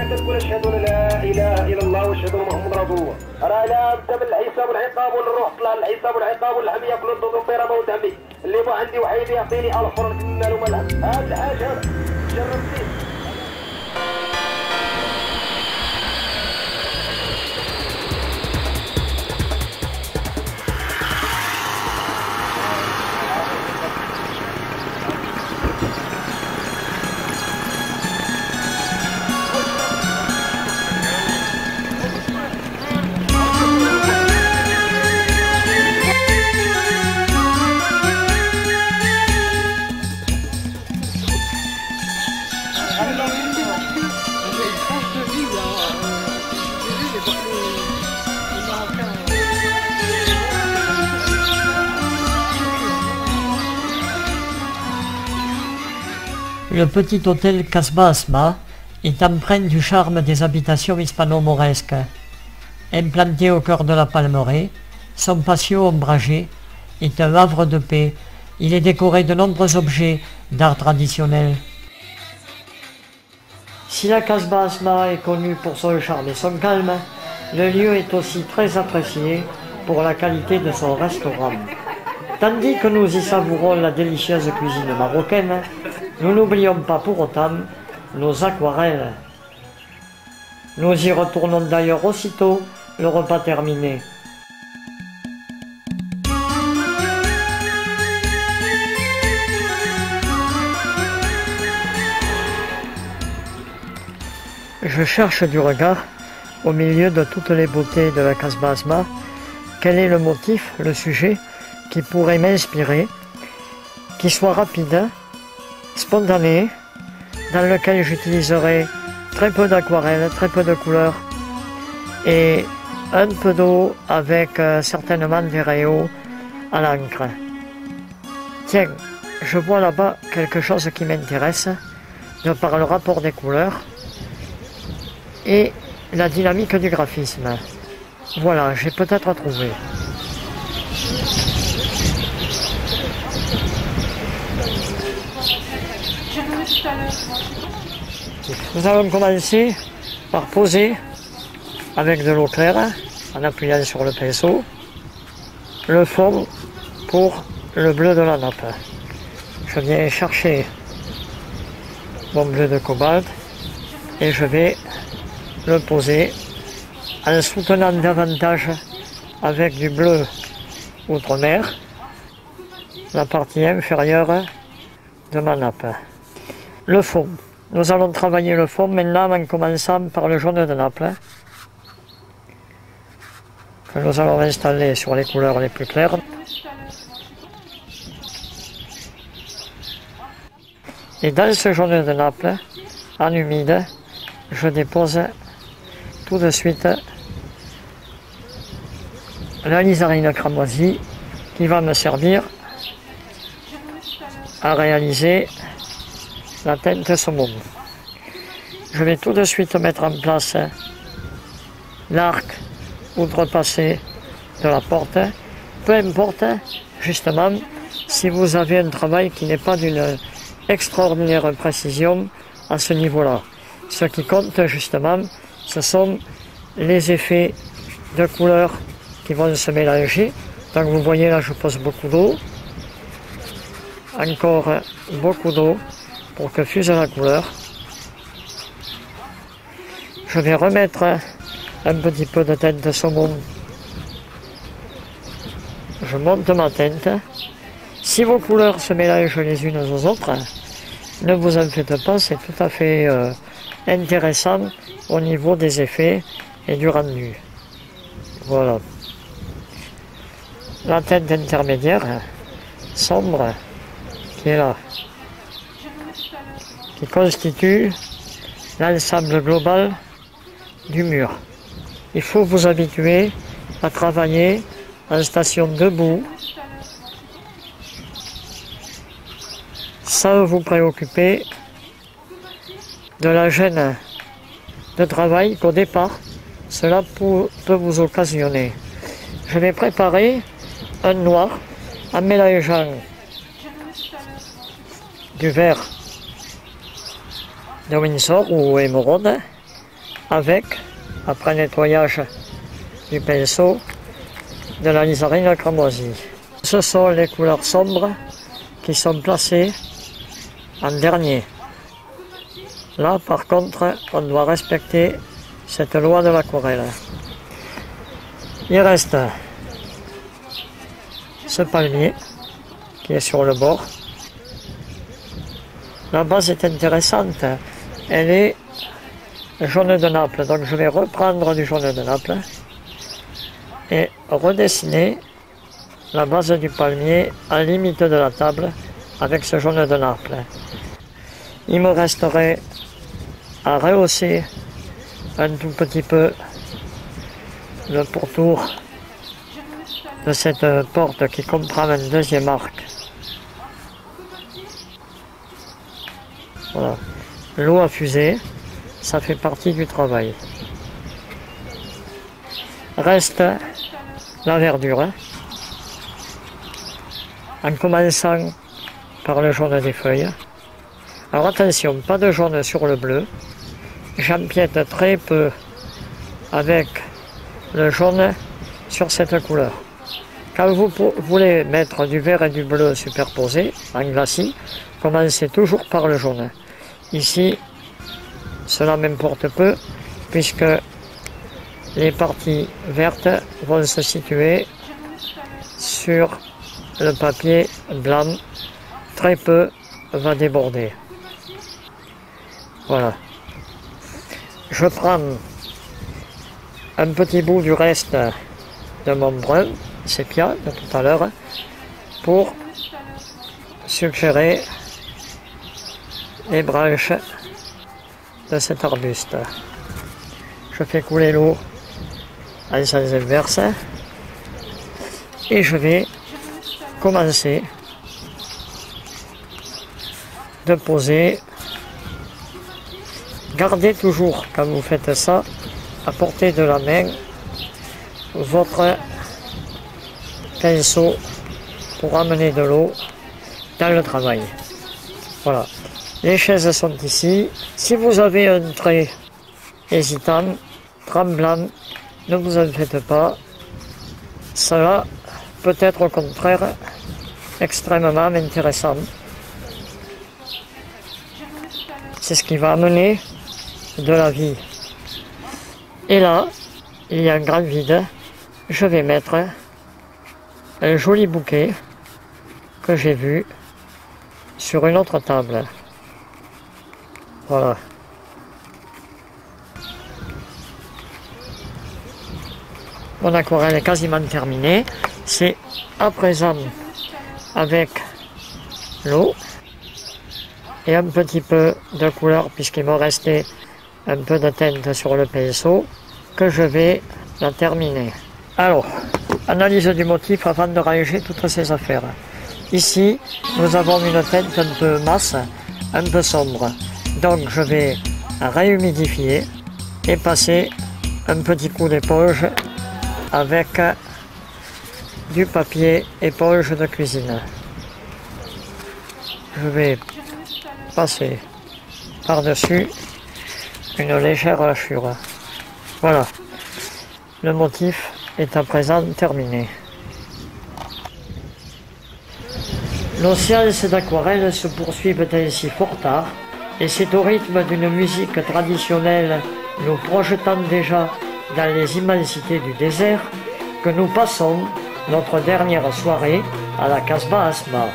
حتى تقول اشهد ان لا اله الا الله واشهد ان محمد رسول الله. راه لا بدا من الحساب والعقاب والروح طلع الحساب والعقاب واللحم ياكلوا الضوء طيره موت عمي اللي ما عندي وحيد يعطيني 1000 فرنك من مال ومال. هذا الحاج هذا جربتي. Le petit hôtel Kasbah Asma est empreint du charme des habitations hispano-mauresques. Implanté au cœur de la Palmeraie, son patio ombragé est un havre de paix. Il est décoré de nombreux objets d'art traditionnel. Si la Kasbah Asma est connue pour son charme et son calme, le lieu est aussi très apprécié pour la qualité de son restaurant. Tandis que nous y savourons la délicieuse cuisine marocaine, nous n'oublions pas pour autant nos aquarelles. Nous y retournons d'ailleurs aussitôt le repas terminé. Je cherche du regard, au milieu de toutes les beautés de la Kasbah Asma, quel est le motif, le sujet qui pourrait m'inspirer, qui soit rapide, spontané, dans lequel j'utiliserai très peu d'aquarelle, très peu de couleurs et un peu d'eau avec certainement des rayons à l'encre. Tiens, je vois là-bas quelque chose qui m'intéresse de par le rapport des couleurs et la dynamique du graphisme. Voilà, j'ai peut-être trouvé. Nous allons commencer par poser avec de l'eau claire, en appuyant sur le pinceau, le fond pour le bleu de la nappe. Je viens chercher mon bleu de cobalt et je vais le poser en soutenant davantage avec du bleu outre-mer la partie inférieure de ma nappe. Le fond. Nous allons travailler le fond maintenant en commençant par le jaune de Naples que nous allons installer sur les couleurs les plus claires. Et dans ce jaune de Naples, en humide, je dépose tout de suite la lizarine cramoisie qui va me servir à réaliser la teinte saumon. Je vais tout de suite mettre en place l'arc outrepassé de la porte. Peu importe, justement, si vous avez un travail qui n'est pas d'une extraordinaire précision à ce niveau-là. Ce qui compte, justement, ce sont les effets de couleurs qui vont se mélanger. Donc vous voyez là, je pose beaucoup d'eau. Encore beaucoup d'eau pour que fuse la couleur. Je vais remettre un petit peu de teinte saumon. Je monte ma teinte. Si vos couleurs se mélangent les unes aux autres, ne vous en faites pas, c'est tout à fait intéressant au niveau des effets et du rendu. Voilà. La teinte intermédiaire, sombre, qui est là, qui constitue l'ensemble global du mur. Il faut vous habituer à travailler en station debout, sans vous préoccuper de la gêne de travail qu'au départ, cela peut vous occasionner. Je vais préparer un noir en mélangeant du vert de Windsor ou émeraude avec, après nettoyage du pinceau, de la lizarine cramoisie. Ce sont les couleurs sombres qui sont placées en dernier. Là, par contre, on doit respecter cette loi de l'aquarelle. Il reste ce palmier qui est sur le bord. La base est intéressante. Elle est jaune de Naples. Donc je vais reprendre du jaune de Naples et redessiner la base du palmier à limite de la table avec ce jaune de Naples. Il me resterait à rehausser un tout petit peu le pourtour de cette porte qui comprend un deuxième arc. Voilà. L'eau à fusée, ça fait partie du travail. Reste la verdure, en commençant par le jaune des feuilles. Alors attention, pas de jaune sur le bleu. J'empiète très peu avec le jaune sur cette couleur. Quand vous voulez mettre du vert et du bleu superposés en glacis, commencez toujours par le jaune. Ici, cela m'importe peu puisque les parties vertes vont se situer sur le papier blanc. Très peu va déborder. Voilà. Je prends un petit bout du reste de mon brun sépia de tout à l'heure pour suggérer les branches de cet arbuste. Je fais couler l'eau en sens inverse et je vais commencer de poser. Gardez toujours, quand vous faites ça, à portée de la main, votre pinceau pour amener de l'eau dans le travail. Voilà. Les chaises sont ici. Si vous avez un trait hésitant, tremblant, ne vous en faites pas. Cela peut être au contraire extrêmement intéressant. C'est ce qui va amener de la vie. Et là, il y a un grand vide. Je vais mettre un joli bouquet que j'ai vu sur une autre table. Voilà. Mon aquarelle est quasiment terminée. C'est à présent avec l'eau et un petit peu de couleur puisqu'il me restait un peu de teinte sur le pinceau que je vais la terminer. Alors, analyse du motif avant de ranger toutes ces affaires. Ici, nous avons une teinte un peu masse, un peu sombre. Donc je vais réhumidifier et passer un petit coup d'éponge avec du papier éponge de cuisine. Je vais passer par-dessus une légère hachure. Voilà, le motif est à présent terminé. Nos séances d'aquarelle se poursuivent ainsi fort tard, et c'est au rythme d'une musique traditionnelle nous projetant déjà dans les immensités du désert que nous passons notre dernière soirée à la Casbah Asma.